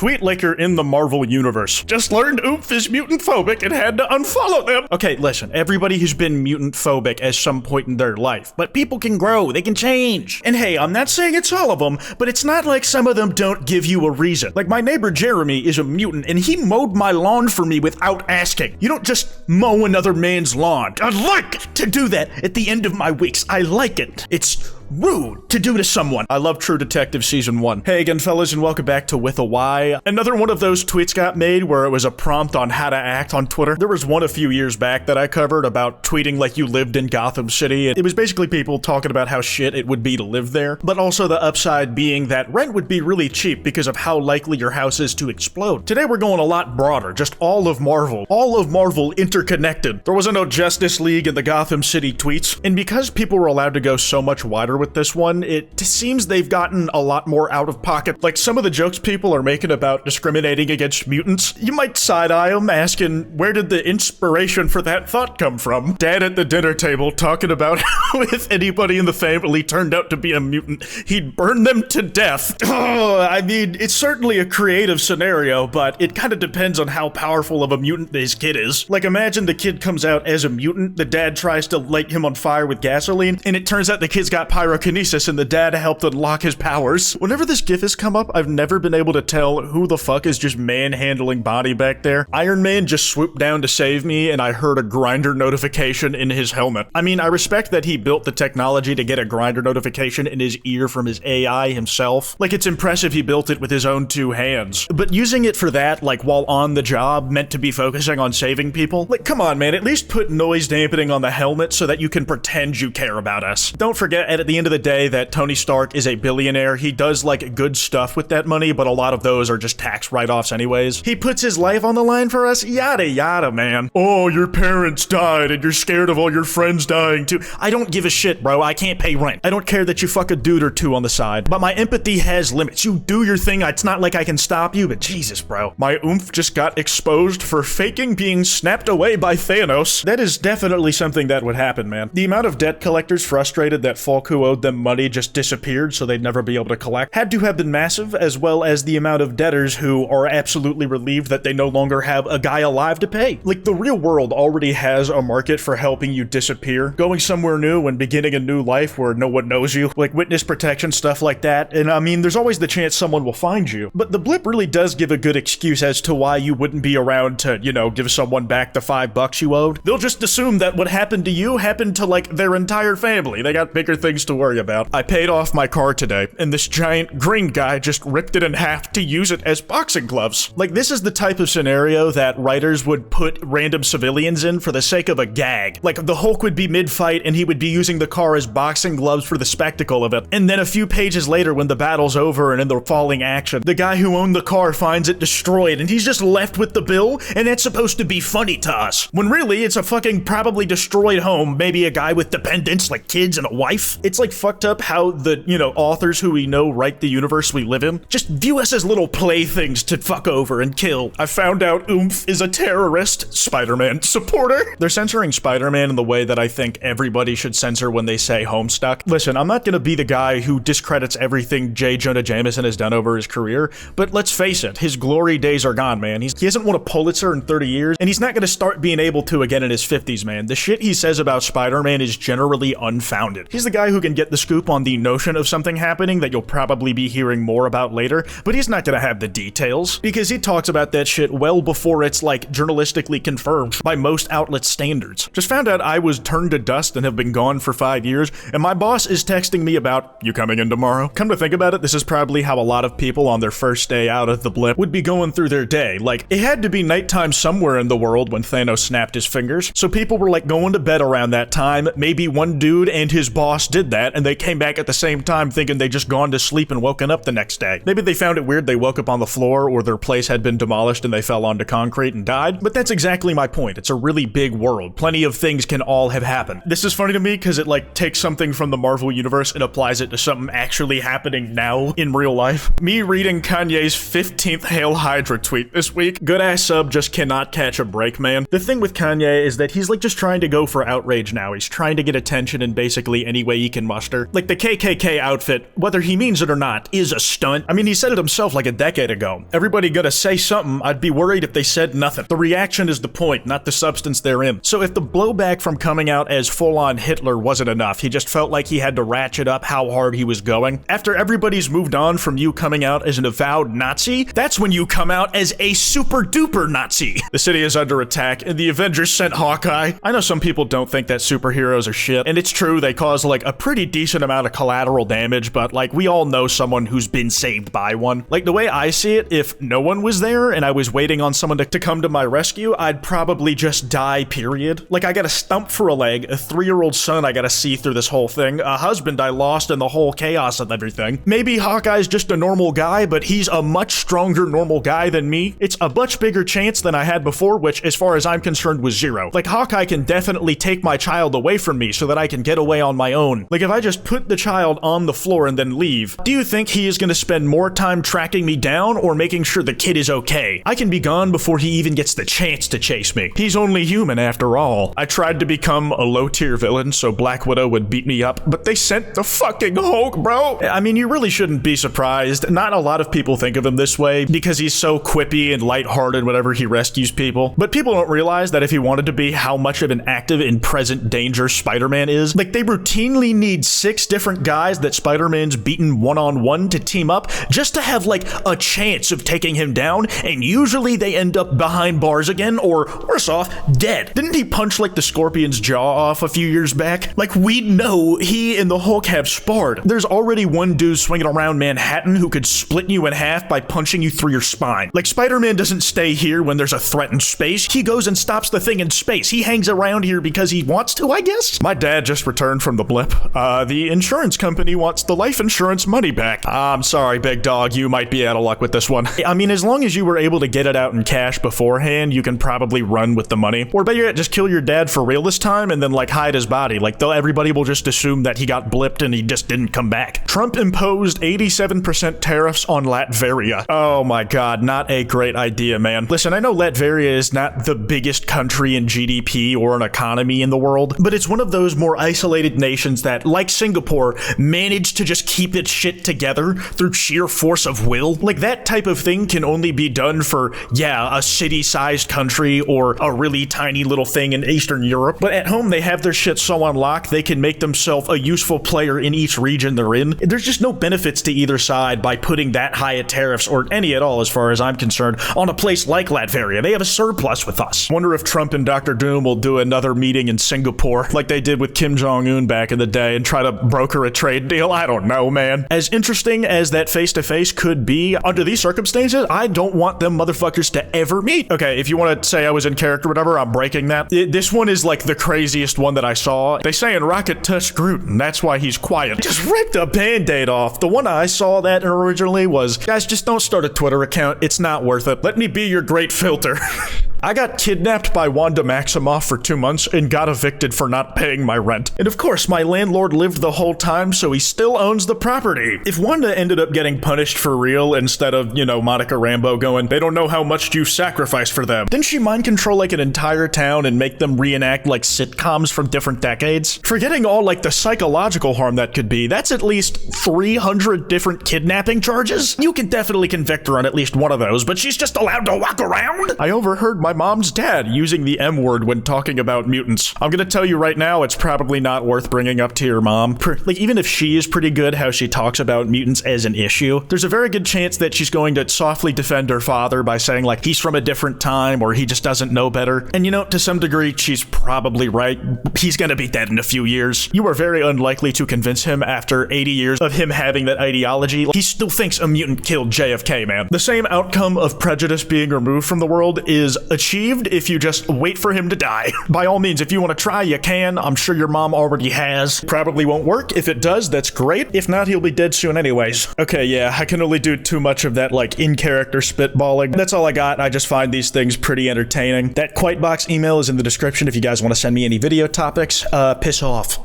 Tweet like you're in the Marvel universe. Just learned Oomph is mutant phobic and had to unfollow them. Okay, listen, everybody has been mutant phobic at some point in their life, but people can grow, they can change. And hey, I'm not saying it's all of them, but it's not like some of them don't give you a reason. Like my neighbor Jeremy is a mutant and he mowed my lawn for me without asking. You don't just mow another man's lawn. I like to do that at the end of my weeks. I like it. It's rude to do to someone. I love True Detective Season 1. Hey again, fellas, and welcome back to With a Y. Another one of those tweets got made where it was a prompt on how to act on Twitter. There was one a few years back that I covered about tweeting like you lived in Gotham City. It was basically people talking about how shit it would be to live there, but also the upside being that rent would be really cheap because of how likely your house is to explode. Today we're going a lot broader, just all of Marvel. All of Marvel interconnected. There wasn't no Justice League in the Gotham City tweets, and because people were allowed to go so much wider with this one, it seems they've gotten a lot more out of pocket. Like some of the jokes people are making about discriminating against mutants, you might side-eye them asking, where did the inspiration for that thought come from? Dad at the dinner table talking about how if anybody in the family turned out to be a mutant, he'd burn them to death. I mean, it's certainly a creative scenario, but it kind of depends on how powerful of a mutant this kid is. Like imagine the kid comes out as a mutant, the dad tries to light him on fire with gasoline, and it turns out the kid's got pyrokinesis and the dad helped unlock his powers. Whenever this gif has come up, I've never been able to tell who the fuck is just manhandling body back there. Iron Man just swooped down to save me and I heard a grinder notification in his helmet. I mean, I respect that he built the technology to get a grinder notification in his ear from his AI himself. Like it's impressive he built it with his own two hands. But using it for that, like while on the job, meant to be focusing on saving people? Like come on man, at least put noise dampening on the helmet so that you can pretend you care about us. Don't forget at the end of the day that Tony Stark is a billionaire. He does like good stuff with that money, but a lot of those are just tax write-offs anyways. He puts his life on the line for us, yada yada man. Oh, your parents died and you're scared of all your friends dying too. I don't give a shit, bro. I can't pay rent. I don't care that you fuck a dude or two on the side, but my empathy has limits. You do your thing. It's not like I can stop you, but Jesus, bro. My oomph just got exposed for faking being snapped away by Thanos. That is definitely something that would happen, man. The amount of debt collectors frustrated that Falk who owed them money just disappeared so they'd never be able to collect had to have been massive, as well as the amount of debtors who are absolutely relieved that they no longer have a guy alive to pay. Like the real world already has a market for helping you disappear, going somewhere new and beginning a new life where no one knows you, like witness protection, stuff like that. And I mean, there's always the chance someone will find you, but the blip really does give a good excuse as to why you wouldn't be around to, you know, give someone back the $5 you owed. They'll just assume that what happened to you happened to like their entire family. They got bigger things to worry about. I paid off my car today, and this giant green guy just ripped it in half to use it as boxing gloves. Like, this is the type of scenario that writers would put random civilians in for the sake of a gag. Like, the Hulk would be mid-fight, and he would be using the car as boxing gloves for the spectacle of it. And then a few pages later, when the battle's over and in the falling action, the guy who owned the car finds it destroyed, and he's just left with the bill, and that's supposed to be funny to us. When really, it's a fucking probably destroyed home, maybe a guy with dependents, like kids and a wife. It's like fucked up how the, you know, authors who we know write the universe we live in just view us as little playthings to fuck over and kill. I found out Oomph is a terrorist Spider-Man supporter. They're censoring Spider-Man in the way that I think everybody should censor when they say Homestuck. Listen, I'm not gonna be the guy who discredits everything J. Jonah Jameson has done over his career, but let's face it, his glory days are gone, man. He hasn't won a Pulitzer in 30 years, and he's not gonna start being able to again in his 50s, man. The shit he says about Spider-Man is generally unfounded. He's the guy who can get the scoop on the notion of something happening that you'll probably be hearing more about later, but he's not gonna have the details, because he talks about that shit well before it's like journalistically confirmed by most outlet standards. Just found out I was turned to dust and have been gone for 5 years, and my boss is texting me about, you coming in tomorrow? Come to think about it, this is probably how a lot of people on their first day out of the blip would be going through their day. Like, it had to be nighttime somewhere in the world when Thanos snapped his fingers, so people were like going to bed around that time. Maybe one dude and his boss did that, and they came back at the same time thinking they just gone to sleep and woken up the next day. Maybe they found it weird they woke up on the floor, or their place had been demolished and they fell onto concrete and died, but that's exactly my point. It's a really big world. Plenty of things can all have happened. This is funny to me because it like takes something from the Marvel universe and applies it to something actually happening now in real life. Me reading Kanye's 15th Hail Hydra tweet this week. Good ass sub just cannot catch a break, man. The thing with Kanye is that he's like just trying to go for outrage now. He's trying to get attention in basically any way he can muster. Like the KKK outfit, whether he means it or not, is a stunt. I mean, he said it himself like a decade ago. Everybody gotta say something. I'd be worried if they said nothing. The reaction is the point, not the substance therein. So if the blowback from coming out as full-on Hitler wasn't enough, he just felt like he had to ratchet up how hard he was going. After everybody's moved on from you coming out as an avowed Nazi, that's when you come out as a super-duper Nazi. The city is under attack, and the Avengers sent Hawkeye. I know some people don't think that superheroes are shit, and it's true, they cause like a pretty decent amount of collateral damage, but like we all know someone who's been saved by one. Like the way I see it, if no one was there and I was waiting on someone to come to my rescue, I'd probably just die, period. Like I got a stump for a leg, a 3-year-old son I gotta see through this whole thing, a husband I lost in the whole chaos of everything. Maybe Hawkeye's just a normal guy, but he's a much stronger normal guy than me. It's a much bigger chance than I had before, which as far as I'm concerned was 0. Like Hawkeye can definitely take my child away from me so that I can get away on my own. Like if I just put the child on the floor and then leave, do you think he is gonna spend more time tracking me down or making sure the kid is okay? I can be gone before he even gets the chance to chase me. He's only human after all. I tried to become a low-tier villain so Black Widow would beat me up, but they sent the fucking Hulk, bro! I mean, you really shouldn't be surprised. Not a lot of people think of him this way because he's so quippy and lighthearted whenever he rescues people. But people don't realize that if he wanted to be how much of an active and present danger Spider-Man is, like they routinely need 6 different guys that Spider-Man's beaten one-on-one to team up just to have like a chance of taking him down, and usually they end up behind bars again, or worse off, dead. Didn't he punch like the Scorpion's jaw off a few years back? Like we know he and the Hulk have sparred. There's already one dude swinging around Manhattan who could split you in half by punching you through your spine. Like Spider-Man doesn't stay here when there's a threat in space. He goes and stops the thing in space. He hangs around here because he wants to, I guess? My dad just returned from the blip. The insurance company wants the life insurance money back. I'm sorry, big dog, you might be out of luck with this one. I mean, as long as you were able to get it out in cash beforehand, you can probably run with the money. Or better yet, just kill your dad for real this time and then like hide his body. Like everybody will just assume that he got blipped and he just didn't come back. Trump imposed 87% tariffs on Latveria. Oh my god, not a great idea, man. Listen, I know Latveria is not the biggest country in GDP or an economy in the world, but it's one of those more isolated nations that, like Singapore, managed to just keep its shit together through sheer force of will. Like that type of thing can only be done for, yeah, a city-sized country or a really tiny little thing in Eastern Europe. But at home, they have their shit so on lock, they can make themselves a useful player in each region they're in. There's just no benefits to either side by putting that high of tariffs, or any at all as far as I'm concerned, on a place like Latveria. They have a surplus with us. Wonder if Trump and Dr. Doom will do another meeting in Singapore like they did with Kim Jong-un back in the day and try to broker a trade deal. I don't know, man. As interesting as that face-to-face could be, under these circumstances, I don't want them motherfuckers to ever meet. Okay, if you want to say I was in character or whatever, I'm breaking that. This one is like the craziest one that I saw. They say in Rocket touched Groot, and that's why he's quiet. Just ripped a band-aid off. The one I saw that originally was, guys, just don't start a Twitter account. It's not worth it. Let me be your great filter. I got kidnapped by Wanda Maximoff for 2 months and got evicted for not paying my rent. And of course, my landlord lived the whole time, so he still owns the property. If Wanda ended up getting punished for real instead of, you know, Monica Rambeau going, they don't know how much you sacrificed for them, didn't she mind control like an entire town and make them reenact like sitcoms from different decades? Forgetting all like the psychological harm that could be, that's at least 300 different kidnapping charges? You can definitely convict her on at least one of those, but she's just allowed to walk around? I overheard my mom's dad using the M word when talking about mutants. I'm gonna tell you right now, it's probably not worth bringing up to your mom. Like, even if she is pretty good how she talks about mutants as an issue, there's a very good chance that she's going to softly defend her father by saying, like, he's from a different time or he just doesn't know better. And you know, to some degree, she's probably right. He's gonna be dead in a few years. You are very unlikely to convince him after 80 years of him having that ideology. He still thinks a mutant killed JFK, man. The same outcome of prejudice being removed from the world is achieved if you just wait for him to die. By all means, if you want to try, you can. I'm sure your mom already has. Probably won't work. If it does, that's great. If not, he'll be dead soon anyways. Okay, yeah, I can only do too much of that, like, in-character spitballing. That's all I got. I just find these things pretty entertaining. That kwytebox email is in the description if you guys want to send me any video topics. Piss off.